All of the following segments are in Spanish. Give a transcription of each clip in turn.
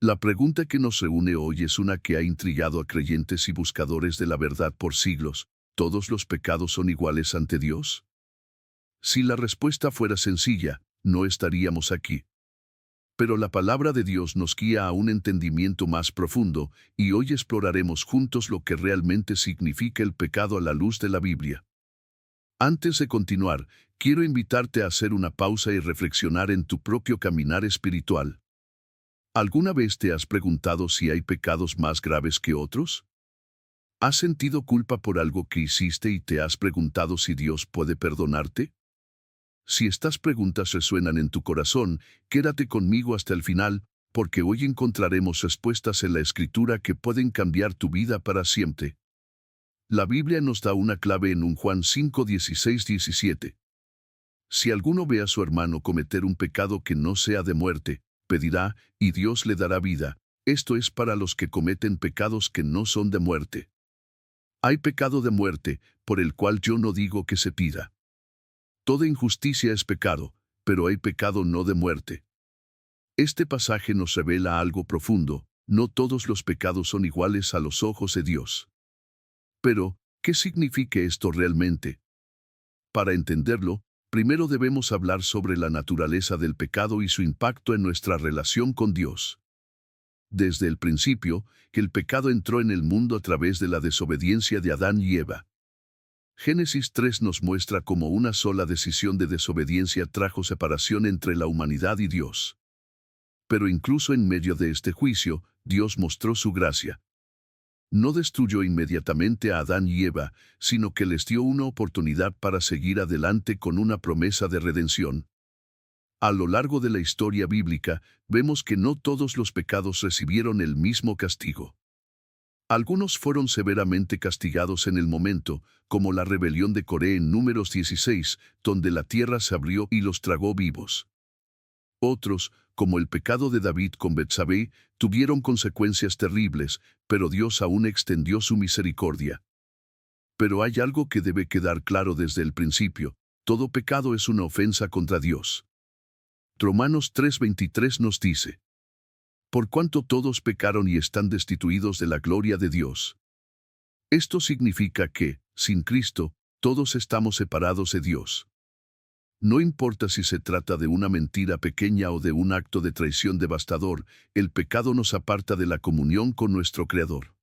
La pregunta que nos reúne hoy es una que ha intrigado a creyentes y buscadores de la verdad por siglos. ¿Todos los pecados son iguales ante Dios? Si la respuesta fuera sencilla, no estaríamos aquí. Pero la palabra de Dios nos guía a un entendimiento más profundo, y hoy exploraremos juntos lo que realmente significa el pecado a la luz de la Biblia. Antes de continuar, quiero invitarte a hacer una pausa y reflexionar en tu propio caminar espiritual. ¿Alguna vez te has preguntado si hay pecados más graves que otros? ¿Has sentido culpa por algo que hiciste y te has preguntado si Dios puede perdonarte? Si estas preguntas resuenan en tu corazón, quédate conmigo hasta el final, porque hoy encontraremos respuestas en la Escritura que pueden cambiar tu vida para siempre. La Biblia nos da una clave en un Juan 5, 16, 17. Si alguno ve a su hermano cometer un pecado que no sea de muerte, pedirá, y Dios le dará vida. Esto es para los que cometen pecados que no son de muerte. Hay pecado de muerte, por el cual yo no digo que se pida. Toda injusticia es pecado, pero hay pecado no de muerte. Este pasaje nos revela algo profundo: no todos los pecados son iguales a los ojos de Dios. Pero, ¿qué significa esto realmente? Para entenderlo, primero debemos hablar sobre la naturaleza del pecado y su impacto en nuestra relación con Dios. Desde el principio, el pecado entró en el mundo a través de la desobediencia de Adán y Eva. Génesis 3 nos muestra cómo una sola decisión de desobediencia trajo separación entre la humanidad y Dios. Pero incluso en medio de este juicio, Dios mostró su gracia. No destruyó inmediatamente a Adán y Eva, sino que les dio una oportunidad para seguir adelante con una promesa de redención. A lo largo de la historia bíblica, vemos que no todos los pecados recibieron el mismo castigo. Algunos fueron severamente castigados en el momento, como la rebelión de Coré en Números 16, donde la tierra se abrió y los tragó vivos. Otros, como el pecado de David con Betsabé, tuvieron consecuencias terribles, pero Dios aún extendió su misericordia. Pero hay algo que debe quedar claro desde el principio: todo pecado es una ofensa contra Dios. Romanos 3:23 nos dice: por cuanto todos pecaron y están destituidos de la gloria de Dios. Esto significa que, sin Cristo, todos estamos separados de Dios. No importa si se trata de una mentira pequeña o de un acto de traición devastador, el pecado nos aparta de la comunión con nuestro Creador.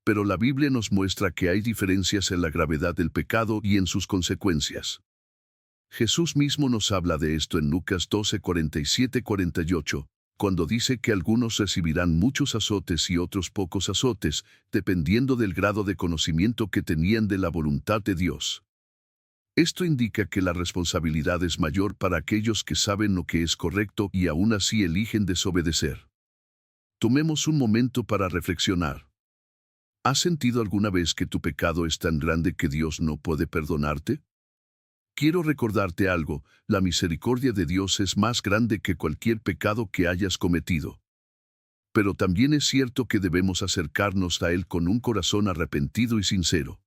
Pero la Biblia nos muestra que hay diferencias en la gravedad del pecado y en sus consecuencias. Jesús mismo nos habla de esto en Lucas 12, 47-48. Cuando dice que algunos recibirán muchos azotes y otros pocos azotes, dependiendo del grado de conocimiento que tenían de la voluntad de Dios. Esto indica que la responsabilidad es mayor para aquellos que saben lo que es correcto y aún así eligen desobedecer. Tomemos un momento para reflexionar. ¿Has sentido alguna vez que tu pecado es tan grande que Dios no puede perdonarte? Quiero recordarte algo: la misericordia de Dios es más grande que cualquier pecado que hayas cometido. Pero también es cierto que debemos acercarnos a Él con un corazón arrepentido y sincero.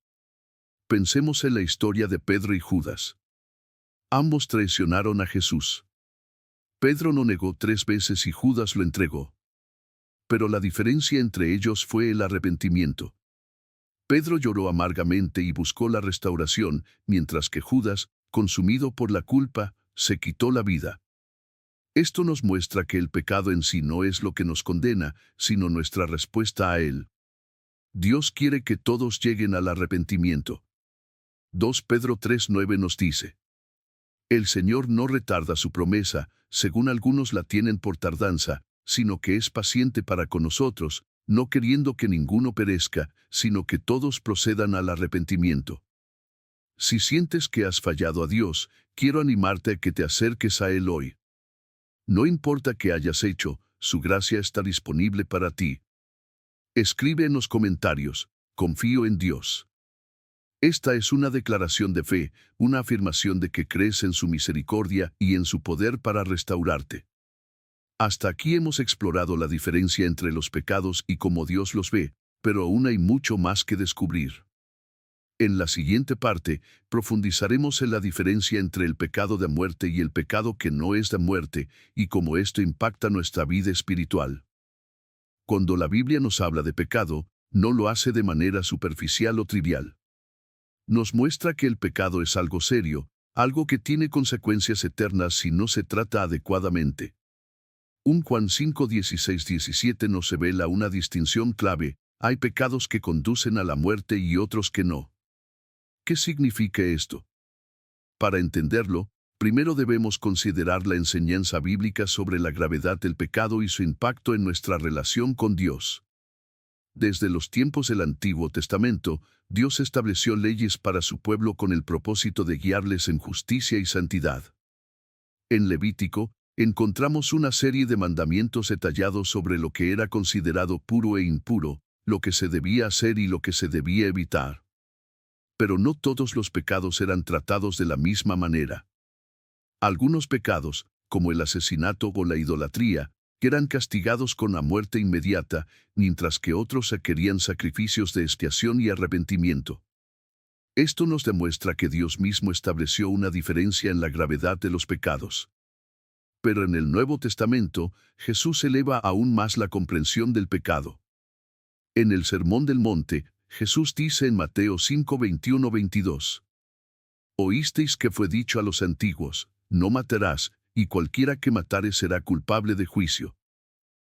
Pensemos en la historia de Pedro y Judas. Ambos traicionaron a Jesús. Pedro lo negó 3 veces y Judas lo entregó. Pero la diferencia entre ellos fue el arrepentimiento. Pedro lloró amargamente y buscó la restauración, mientras que Judas, consumido por la culpa, se quitó la vida. Esto nos muestra que el pecado en sí no es lo que nos condena, sino nuestra respuesta a él. Dios quiere que todos lleguen al arrepentimiento. 2 Pedro 3:9 nos dice: el Señor no retarda su promesa, según algunos la tienen por tardanza, sino que es paciente para con nosotros, no queriendo que ninguno perezca, sino que todos procedan al arrepentimiento. Si sientes que has fallado a Dios, quiero animarte a que te acerques a Él hoy. No importa qué hayas hecho, su gracia está disponible para ti. Escribe en los comentarios: confío en Dios. Esta es una declaración de fe, una afirmación de que crees en su misericordia y en su poder para restaurarte. Hasta aquí hemos explorado la diferencia entre los pecados y cómo Dios los ve, pero aún hay mucho más que descubrir. En la siguiente parte, profundizaremos en la diferencia entre el pecado de muerte y el pecado que no es de muerte, y cómo esto impacta nuestra vida espiritual. Cuando la Biblia nos habla de pecado, no lo hace de manera superficial o trivial. Nos muestra que el pecado es algo serio, algo que tiene consecuencias eternas si no se trata adecuadamente. Juan 5, 16, 17 nos revela una distinción clave: hay pecados que conducen a la muerte y otros que no. ¿Qué significa esto? Para entenderlo, primero debemos considerar la enseñanza bíblica sobre la gravedad del pecado y su impacto en nuestra relación con Dios. Desde los tiempos del Antiguo Testamento, Dios estableció leyes para su pueblo con el propósito de guiarles en justicia y santidad. En Levítico, encontramos una serie de mandamientos detallados sobre lo que era considerado puro e impuro, lo que se debía hacer y lo que se debía evitar. Pero no todos los pecados eran tratados de la misma manera. Algunos pecados, como el asesinato o la idolatría, eran castigados con la muerte inmediata, mientras que otros requerían sacrificios de expiación y arrepentimiento. Esto nos demuestra que Dios mismo estableció una diferencia en la gravedad de los pecados. Pero en el Nuevo Testamento, Jesús eleva aún más la comprensión del pecado. En el Sermón del Monte, Jesús dice en Mateo 5, 21-22: Oísteis que fue dicho a los antiguos: no matarás, y cualquiera que matare será culpable de juicio.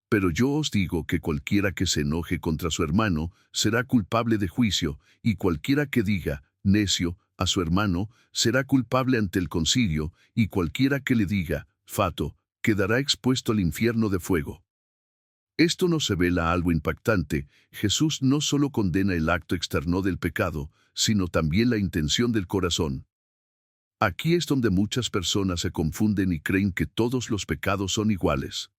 Pero yo os digo que cualquiera que se enoje contra su hermano será culpable de juicio, y cualquiera que diga necio a su hermano será culpable ante el concilio, y cualquiera que le diga fato quedará expuesto al infierno de fuego. Esto nos revela algo impactante: Jesús no solo condena el acto externo del pecado, sino también la intención del corazón. Aquí es donde muchas personas se confunden y creen que todos los pecados son iguales.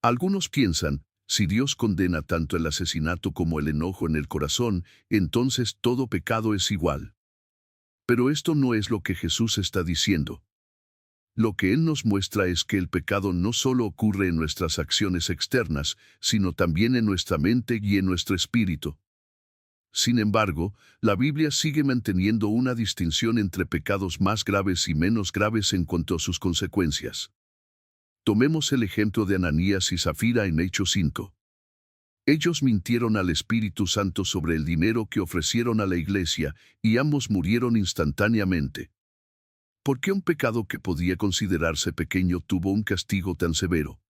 Algunos piensan: si Dios condena tanto el asesinato como el enojo en el corazón, entonces todo pecado es igual. Pero esto no es lo que Jesús está diciendo. Lo que Él nos muestra es que el pecado no solo ocurre en nuestras acciones externas, sino también en nuestra mente y en nuestro espíritu. Sin embargo, la Biblia sigue manteniendo una distinción entre pecados más graves y menos graves en cuanto a sus consecuencias. Tomemos el ejemplo de Ananías y Zafira en Hechos 5. Ellos mintieron al Espíritu Santo sobre el dinero que ofrecieron a la iglesia, y ambos murieron instantáneamente. ¿Por qué un pecado que podía considerarse pequeño tuvo un castigo tan severo?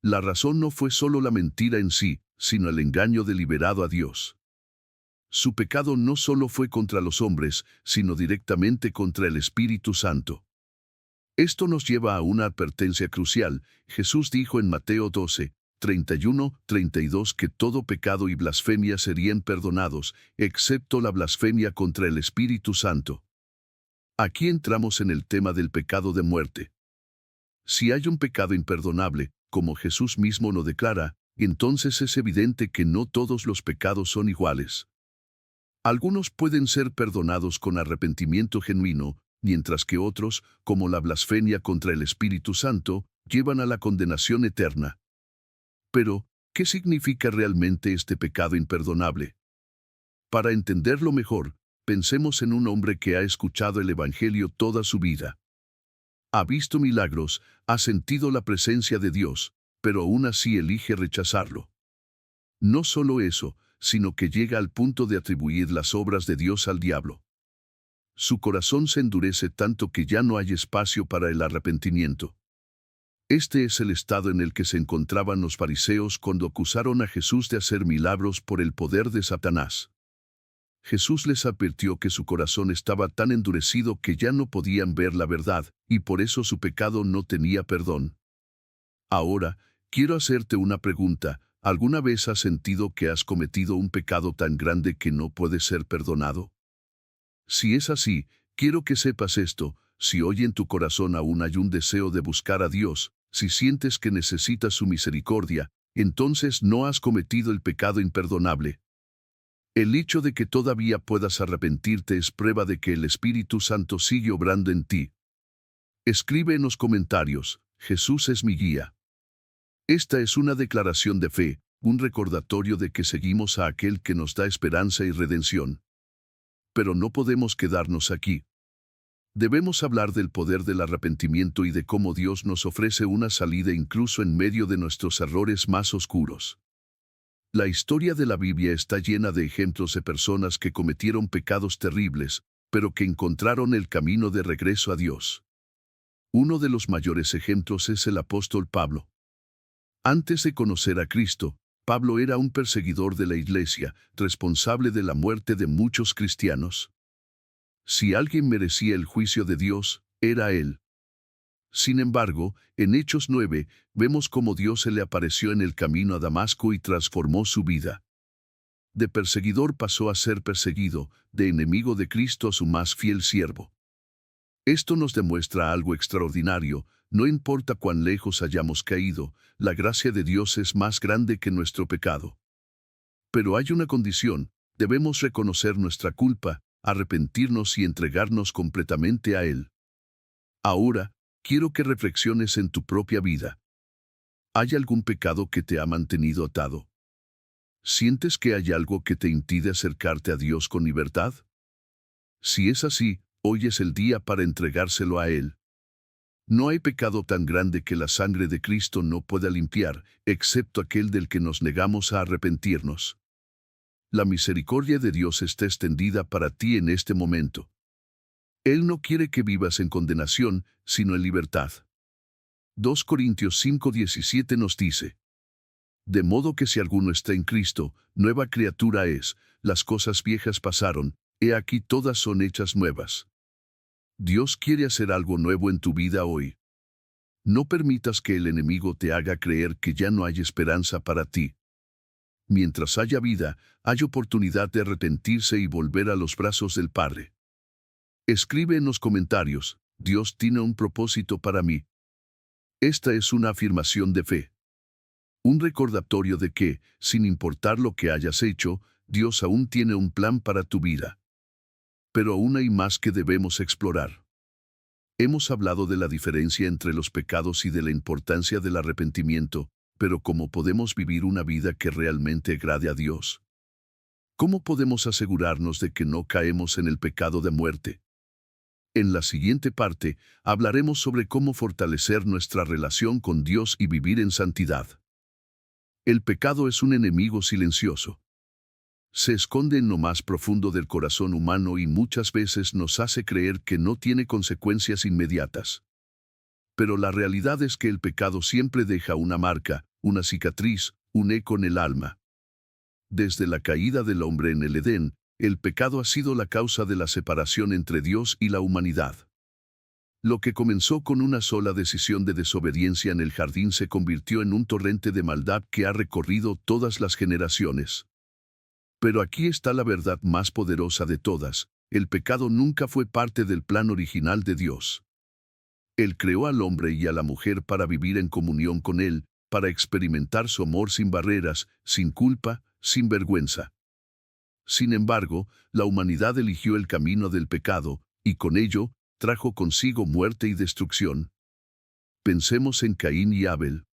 La razón no fue solo la mentira en sí, sino el engaño deliberado a Dios. Su pecado no solo fue contra los hombres, sino directamente contra el Espíritu Santo. Esto nos lleva a una advertencia crucial. Jesús dijo en Mateo 12, 31-32 que todo pecado y blasfemia serían perdonados, excepto la blasfemia contra el Espíritu Santo. Aquí entramos en el tema del pecado de muerte. Si hay un pecado imperdonable, como Jesús mismo lo declara, entonces es evidente que no todos los pecados son iguales. Algunos pueden ser perdonados con arrepentimiento genuino, mientras que otros, como la blasfemia contra el Espíritu Santo, llevan a la condenación eterna. Pero, ¿qué significa realmente este pecado imperdonable? Para entenderlo mejor, pensemos en un hombre que ha escuchado el Evangelio toda su vida. Ha visto milagros, ha sentido la presencia de Dios, pero aún así elige rechazarlo. No solo eso, sino que llega al punto de atribuir las obras de Dios al diablo. Su corazón se endurece tanto que ya no hay espacio para el arrepentimiento. Este es el estado en el que se encontraban los fariseos cuando acusaron a Jesús de hacer milagros por el poder de Satanás. Jesús les advirtió que su corazón estaba tan endurecido que ya no podían ver la verdad, y por eso su pecado no tenía perdón. Ahora, quiero hacerte una pregunta. ¿Alguna vez has sentido que has cometido un pecado tan grande que no puede ser perdonado? Si es así, quiero que sepas esto: si hoy en tu corazón aún hay un deseo de buscar a Dios, si sientes que necesitas su misericordia, entonces no has cometido el pecado imperdonable. El hecho de que todavía puedas arrepentirte es prueba de que el Espíritu Santo sigue obrando en ti. Escribe en los comentarios: Jesús es mi guía. Esta es una declaración de fe, un recordatorio de que seguimos a aquel que nos da esperanza y redención. Pero no podemos quedarnos aquí. Debemos hablar del poder del arrepentimiento y de cómo Dios nos ofrece una salida incluso en medio de nuestros errores más oscuros. La historia de la Biblia está llena de ejemplos de personas que cometieron pecados terribles, pero que encontraron el camino de regreso a Dios. Uno de los mayores ejemplos es el apóstol Pablo. Antes de conocer a Cristo, Pablo era un perseguidor de la iglesia, responsable de la muerte de muchos cristianos. Si alguien merecía el juicio de Dios, era él. Sin embargo, en Hechos 9, vemos cómo Dios se le apareció en el camino a Damasco y transformó su vida. De perseguidor pasó a ser perseguido, de enemigo de Cristo a su más fiel siervo. Esto nos demuestra algo extraordinario: no importa cuán lejos hayamos caído, la gracia de Dios es más grande que nuestro pecado. Pero hay una condición: debemos reconocer nuestra culpa, arrepentirnos y entregarnos completamente a Él. Ahora, quiero que reflexiones en tu propia vida. ¿Hay algún pecado que te ha mantenido atado? ¿Sientes que hay algo que te impide acercarte a Dios con libertad? Si es así, hoy es el día para entregárselo a Él. No hay pecado tan grande que la sangre de Cristo no pueda limpiar, excepto aquel del que nos negamos a arrepentirnos. La misericordia de Dios está extendida para ti en este momento. Él no quiere que vivas en condenación, sino en libertad. 2 Corintios 5:17 nos dice: de modo que si alguno está en Cristo, nueva criatura es, las cosas viejas pasaron, he aquí todas son hechas nuevas. Dios quiere hacer algo nuevo en tu vida hoy. No permitas que el enemigo te haga creer que ya no hay esperanza para ti. Mientras haya vida, hay oportunidad de arrepentirse y volver a los brazos del Padre. Escribe en los comentarios: Dios tiene un propósito para mí. Esta es una afirmación de fe. Un recordatorio de que, sin importar lo que hayas hecho, Dios aún tiene un plan para tu vida. Pero aún hay más que debemos explorar. Hemos hablado de la diferencia entre los pecados y de la importancia del arrepentimiento, pero ¿cómo podemos vivir una vida que realmente agrade a Dios? ¿Cómo podemos asegurarnos de que no caemos en el pecado de muerte? En la siguiente parte, hablaremos sobre cómo fortalecer nuestra relación con Dios y vivir en santidad. El pecado es un enemigo silencioso. Se esconde en lo más profundo del corazón humano y muchas veces nos hace creer que no tiene consecuencias inmediatas. Pero la realidad es que el pecado siempre deja una marca, una cicatriz, un eco en el alma. Desde la caída del hombre en el Edén, el pecado ha sido la causa de la separación entre Dios y la humanidad. Lo que comenzó con una sola decisión de desobediencia en el jardín se convirtió en un torrente de maldad que ha recorrido todas las generaciones. Pero aquí está la verdad más poderosa de todas: el pecado nunca fue parte del plan original de Dios. Él creó al hombre y a la mujer para vivir en comunión con Él, para experimentar su amor sin barreras, sin culpa, sin vergüenza. Sin embargo, la humanidad eligió el camino del pecado, y con ello, trajo consigo muerte y destrucción. Pensemos en Caín y Abel.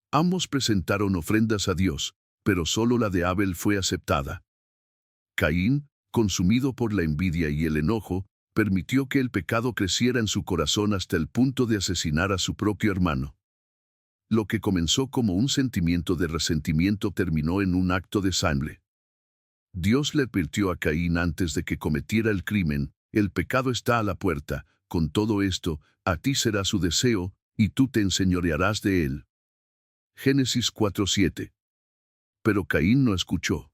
Ambos presentaron ofrendas a Dios, pero solo la de Abel fue aceptada. Caín, consumido por la envidia y el enojo, permitió que el pecado creciera en su corazón hasta el punto de asesinar a su propio hermano. Lo que comenzó como un sentimiento de resentimiento terminó en un acto de sangre. Dios le advirtió a Caín antes de que cometiera el crimen: el pecado está a la puerta, con todo esto, a ti será su deseo, y tú te enseñorearás de él. Génesis 4:7. Pero Caín no escuchó.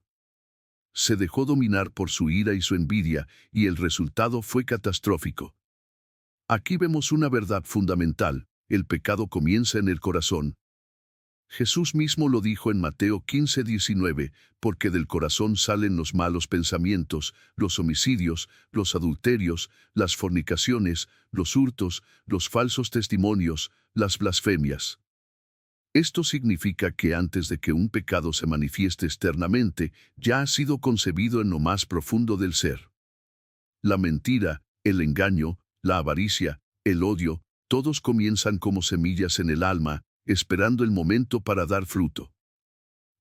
Se dejó dominar por su ira y su envidia, y el resultado fue catastrófico. Aquí vemos una verdad fundamental: el pecado comienza en el corazón. Jesús mismo lo dijo en Mateo 15:19, porque del corazón salen los malos pensamientos, los homicidios, los adulterios, las fornicaciones, los hurtos, los falsos testimonios, las blasfemias. Esto significa que antes de que un pecado se manifieste externamente, ya ha sido concebido en lo más profundo del ser. La mentira, el engaño, la avaricia, el odio, todos comienzan como semillas en el alma, esperando el momento para dar fruto.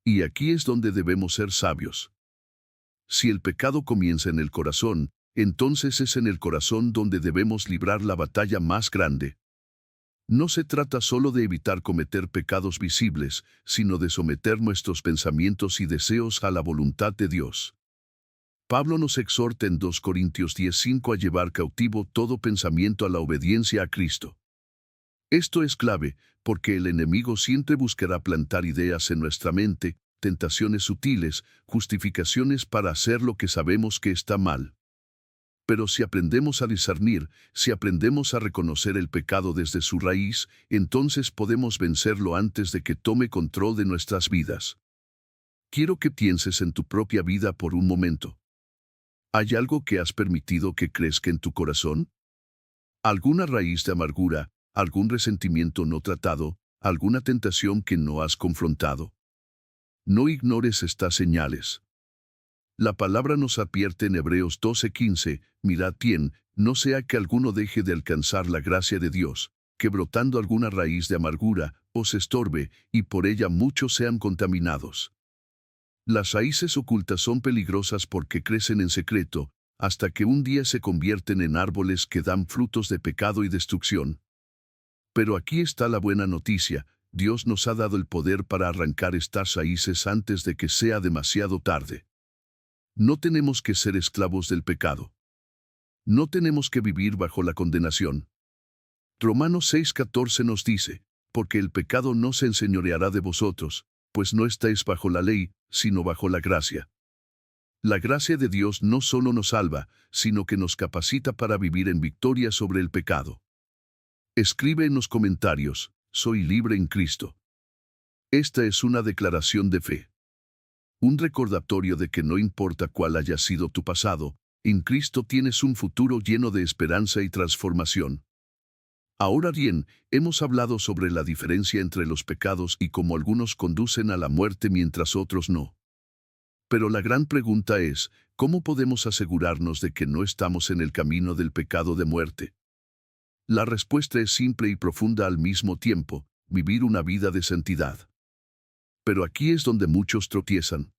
Y aquí es donde debemos ser sabios. Si el pecado comienza en el corazón, entonces es en el corazón donde debemos librar la batalla más grande. No se trata solo de evitar cometer pecados visibles, sino de someter nuestros pensamientos y deseos a la voluntad de Dios. Pablo nos exhorta en 2 Corintios 10:5 a llevar cautivo todo pensamiento a la obediencia a Cristo. Esto es clave, porque el enemigo siempre buscará plantar ideas en nuestra mente, tentaciones sutiles, justificaciones para hacer lo que sabemos que está mal. Pero si aprendemos a discernir, si aprendemos a reconocer el pecado desde su raíz, entonces podemos vencerlo antes de que tome control de nuestras vidas. Quiero que pienses en tu propia vida por un momento. ¿Hay algo que has permitido que crezca en tu corazón? ¿Alguna raíz de amargura, algún resentimiento no tratado, alguna tentación que no has confrontado? No ignores estas señales. La palabra nos advierte en Hebreos 12:15, mirad bien, no sea que alguno deje de alcanzar la gracia de Dios, que brotando alguna raíz de amargura os estorbe, y por ella muchos sean contaminados. Las raíces ocultas son peligrosas porque crecen en secreto, hasta que un día se convierten en árboles que dan frutos de pecado y destrucción. Pero aquí está la buena noticia, Dios nos ha dado el poder para arrancar estas raíces antes de que sea demasiado tarde. No tenemos que ser esclavos del pecado. No tenemos que vivir bajo la condenación. Romanos 6:14 nos dice, porque el pecado no se enseñoreará de vosotros, pues no estáis bajo la ley, sino bajo la gracia. La gracia de Dios no solo nos salva, sino que nos capacita para vivir en victoria sobre el pecado. Escribe en los comentarios, soy libre en Cristo. Esta es una declaración de fe. Un recordatorio de que no importa cuál haya sido tu pasado, en Cristo tienes un futuro lleno de esperanza y transformación. Ahora bien, hemos hablado sobre la diferencia entre los pecados y cómo algunos conducen a la muerte mientras otros no. Pero la gran pregunta es, ¿cómo podemos asegurarnos de que no estamos en el camino del pecado de muerte? La respuesta es simple y profunda al mismo tiempo, vivir una vida de santidad. Pero aquí es donde muchos tropiezan.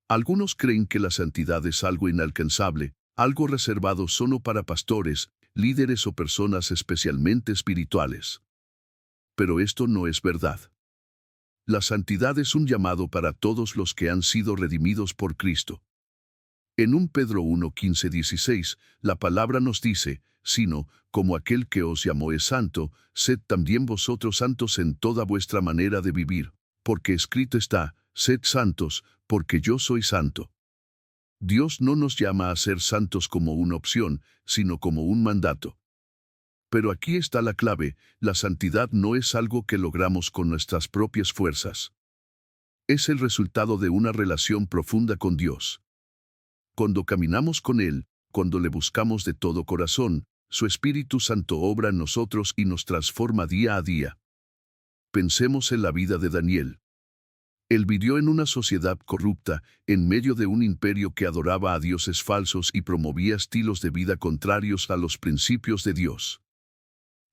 Algunos creen que la santidad es algo inalcanzable, algo reservado solo para pastores, líderes o personas especialmente espirituales. Pero esto no es verdad. La santidad es un llamado para todos los que han sido redimidos por Cristo. En 1 Pedro 1:15-16, la palabra nos dice, sino, como aquel que os llamó es santo, sed también vosotros santos en toda vuestra manera de vivir, porque escrito está, sed santos, porque yo soy santo. Dios no nos llama a ser santos como una opción, sino como un mandato. Pero aquí está la clave, la santidad no es algo que logramos con nuestras propias fuerzas. Es el resultado de una relación profunda con Dios. Cuando caminamos con Él, cuando le buscamos de todo corazón, su Espíritu Santo obra en nosotros y nos transforma día a día. Pensemos en la vida de Daniel. Él vivió en una sociedad corrupta, en medio de un imperio que adoraba a dioses falsos y promovía estilos de vida contrarios a los principios de Dios.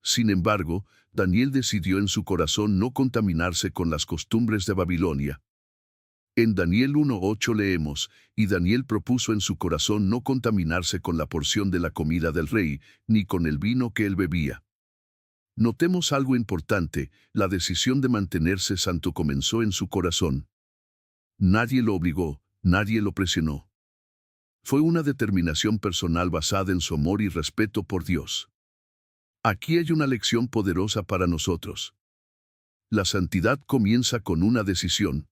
Sin embargo, Daniel decidió en su corazón no contaminarse con las costumbres de Babilonia. En Daniel 1:8 leemos, y Daniel propuso en su corazón no contaminarse con la porción de la comida del rey, ni con el vino que él bebía. Notemos algo importante, la decisión de mantenerse santo comenzó en su corazón. Nadie lo obligó, nadie lo presionó. Fue una determinación personal basada en su amor y respeto por Dios. Aquí hay una lección poderosa para nosotros. La santidad comienza con una decisión.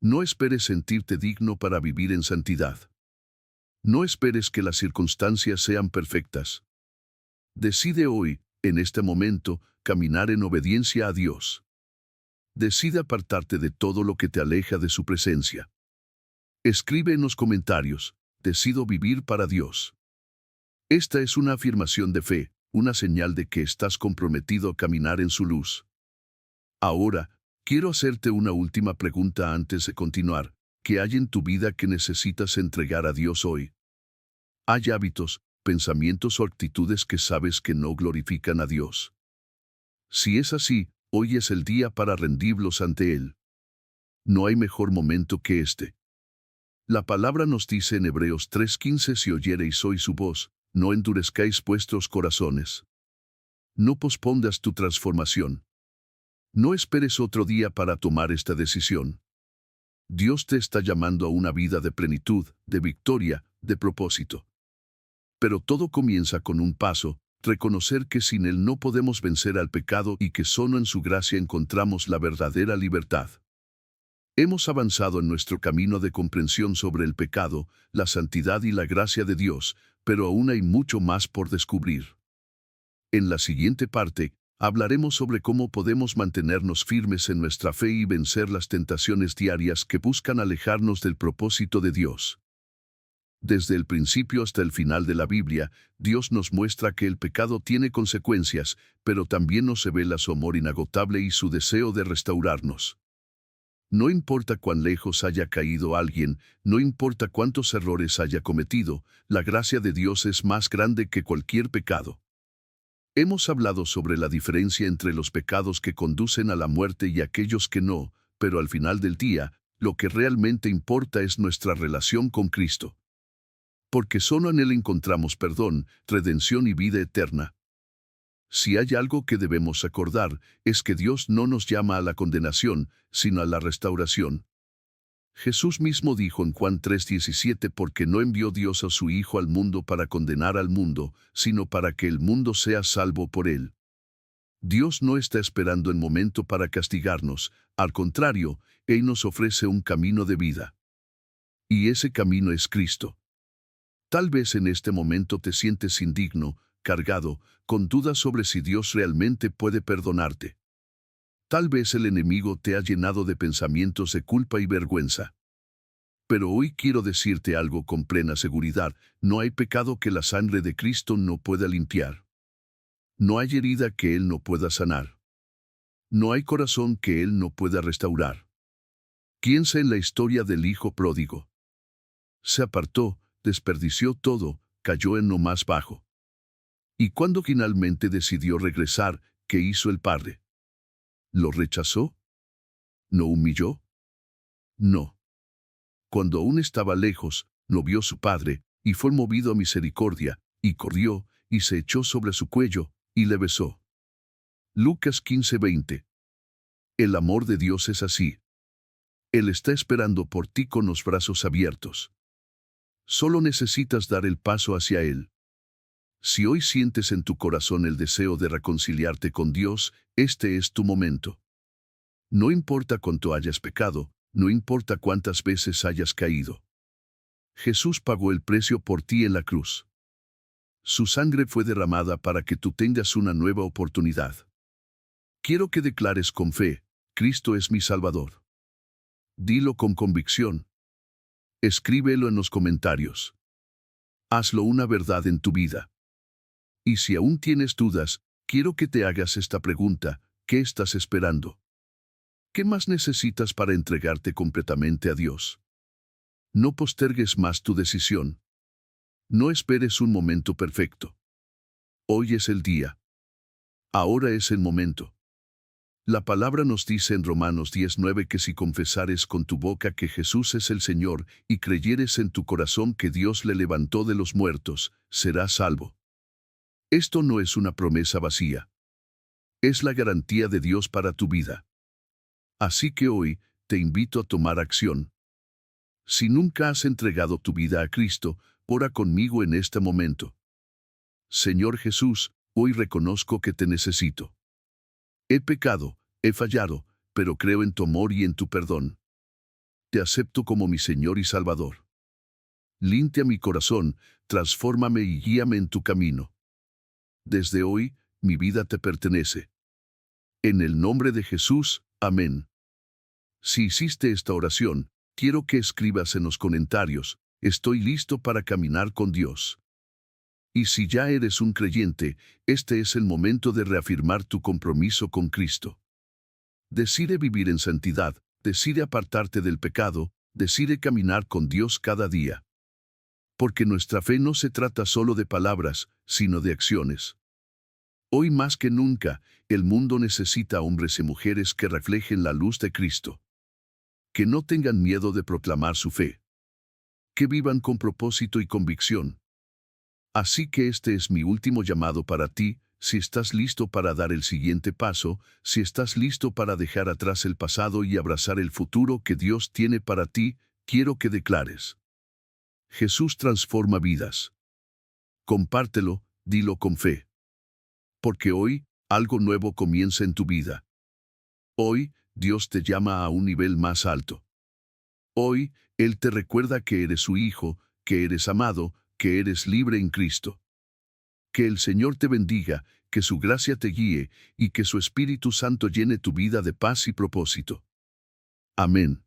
No esperes sentirte digno para vivir en santidad. No esperes que las circunstancias sean perfectas. Decide hoy, en este momento, caminar en obediencia a Dios. Decide apartarte de todo lo que te aleja de su presencia. Escribe en los comentarios, decido vivir para Dios. Esta es una afirmación de fe, una señal de que estás comprometido a caminar en su luz. Ahora, quiero hacerte una última pregunta antes de continuar. ¿Qué hay en tu vida que necesitas entregar a Dios hoy? ¿Hay hábitos, pensamientos o actitudes que sabes que no glorifican a Dios? Si es así, hoy es el día para rendirlos ante Él. No hay mejor momento que este. La palabra nos dice en Hebreos 3:15, si oyereis hoy su voz, no endurezcáis vuestros corazones. No pospongas tu transformación. No esperes otro día para tomar esta decisión. Dios te está llamando a una vida de plenitud, de victoria, de propósito. Pero todo comienza con un paso: reconocer que sin Él no podemos vencer al pecado y que solo en su gracia encontramos la verdadera libertad. Hemos avanzado en nuestro camino de comprensión sobre el pecado, la santidad y la gracia de Dios, pero aún hay mucho más por descubrir. En la siguiente parte, hablaremos sobre cómo podemos mantenernos firmes en nuestra fe y vencer las tentaciones diarias que buscan alejarnos del propósito de Dios. Desde el principio hasta el final de la Biblia, Dios nos muestra que el pecado tiene consecuencias, pero también nos revela su amor inagotable y su deseo de restaurarnos. No importa cuán lejos haya caído alguien, no importa cuántos errores haya cometido, la gracia de Dios es más grande que cualquier pecado. Hemos hablado sobre la diferencia entre los pecados que conducen a la muerte y aquellos que no, pero al final del día, lo que realmente importa es nuestra relación con Cristo. Porque solo en Él encontramos perdón, redención y vida eterna. Si hay algo que debemos acordar, es que Dios no nos llama a la condenación, sino a la restauración. Jesús mismo dijo en Juan 3:17: porque no envió Dios a su Hijo al mundo para condenar al mundo, sino para que el mundo sea salvo por él. Dios no está esperando el momento para castigarnos, al contrario, Él nos ofrece un camino de vida. Y ese camino es Cristo. Tal vez en este momento te sientes indigno, cargado, con dudas sobre si Dios realmente puede perdonarte. Tal vez el enemigo te ha llenado de pensamientos de culpa y vergüenza. Pero hoy quiero decirte algo con plena seguridad: no hay pecado que la sangre de Cristo no pueda limpiar. No hay herida que Él no pueda sanar. No hay corazón que Él no pueda restaurar. Piensa en la historia del hijo pródigo. Se apartó, desperdició todo, cayó en lo más bajo. Y cuando finalmente decidió regresar, ¿qué hizo el padre? ¿Lo rechazó? ¿No humilló? No. Cuando aún estaba lejos, lo vio su padre, y fue movido a misericordia, y corrió, y se echó sobre su cuello, y le besó. Lucas 15:20. El amor de Dios es así. Él está esperando por ti con los brazos abiertos. Solo necesitas dar el paso hacia Él. Si hoy sientes en tu corazón el deseo de reconciliarte con Dios, este es tu momento. No importa cuánto hayas pecado, no importa cuántas veces hayas caído. Jesús pagó el precio por ti en la cruz. Su sangre fue derramada para que tú tengas una nueva oportunidad. Quiero que declares con fe: Cristo es mi Salvador. Dilo con convicción. Escríbelo en los comentarios. Hazlo una verdad en tu vida. Y si aún tienes dudas, quiero que te hagas esta pregunta: ¿qué estás esperando? ¿Qué más necesitas para entregarte completamente a Dios? No postergues más tu decisión. No esperes un momento perfecto. Hoy es el día. Ahora es el momento. La palabra nos dice en Romanos 10:9 que si confesares con tu boca que Jesús es el Señor y creyeres en tu corazón que Dios le levantó de los muertos, serás salvo. Esto no es una promesa vacía. Es la garantía de Dios para tu vida. Así que hoy, te invito a tomar acción. Si nunca has entregado tu vida a Cristo, ora conmigo en este momento. Señor Jesús, hoy reconozco que te necesito. He pecado, he fallado, pero creo en tu amor y en tu perdón. Te acepto como mi Señor y Salvador. Limpia mi corazón, transfórmame y guíame en tu camino. Desde hoy, mi vida te pertenece. En el nombre de Jesús, amén. Si hiciste esta oración, quiero que escribas en los comentarios: estoy listo para caminar con Dios. Y si ya eres un creyente, este es el momento de reafirmar tu compromiso con Cristo. Decide vivir en santidad, decide apartarte del pecado, decide caminar con Dios cada día. Porque nuestra fe no se trata solo de palabras, sino de acciones. Hoy más que nunca, el mundo necesita hombres y mujeres que reflejen la luz de Cristo. Que no tengan miedo de proclamar su fe. Que vivan con propósito y convicción. Así que este es mi último llamado para ti: si estás listo para dar el siguiente paso, si estás listo para dejar atrás el pasado y abrazar el futuro que Dios tiene para ti, quiero que declares: Jesús transforma vidas. Compártelo, dilo con fe. Porque hoy, algo nuevo comienza en tu vida. Hoy, Dios te llama a un nivel más alto. Hoy, Él te recuerda que eres su hijo, que eres amado, que eres libre en Cristo. Que el Señor te bendiga, que su gracia te guíe y que su Espíritu Santo llene tu vida de paz y propósito. Amén.